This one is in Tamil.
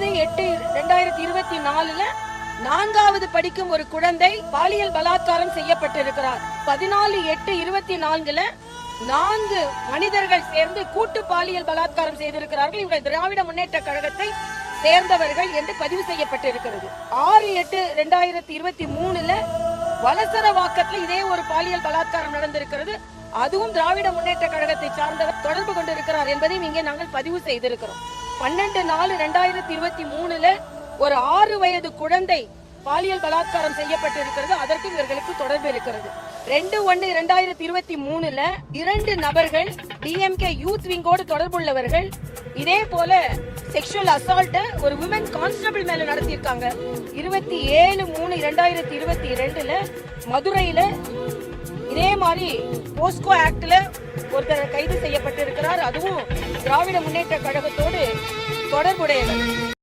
30/8/2024 4வது படிக்கும் ஒரு குழந்தை பாலியல் பலாத்காரம் செய்யப்பட்டிருக்கிறார். 14/8/24 4 மனிதர்கள் சேர்ந்து கூட்டு பாலியல் பலாத்காரம் செய்திருக்கிறார்கள். இவர்கள் திராவிட முன்னேற்ற கழகத்தை சேர்ந்தவர்கள் என்று பதிவு செய்யப்பட்டிருக்கிறது. 6/8/2023 வலசரவாக்கத்தில் இதே ஒரு பாலியல் பலாத்காரம் நடந்திருக்கிறது. அதுவும் திராவிட முன்னேற்ற கழகத்தை சார்ந்தவர் தொடர்பு கொண்டிருக்கிறார் என்பதையும் இங்கே நாங்கள் பதிவு செய்திருக்கிறோம். 12/4/2023 ஒரு 6 வயது குழந்தை பாலியல் பலாத்காரம் செய்யப்பட்டிருக்கிறது. அதற்கு இவர்களுக்கு தொடர்பு இருக்கிறது. 2/1/2023 2 நபர்கள் டிஎம்கே யூத் விங்கோடு தொடர்புள்ளவர்கள் இதே போல செக்ஷுவல் அசால்ட் ஒரு விமன் கான்ஸ்டபிள் மேல நடத்தியிருக்காங்க. 27/3/2022 மதுரையில இதே மாதிரி போஸ்கோ ஆக்ட்ல ஒருத்தர் கைது செய்யப்பட்டிருக்கிறார். அதுவும் திராவிட முன்னேற்ற கழகத்தோடு தொடர்புடையவர்.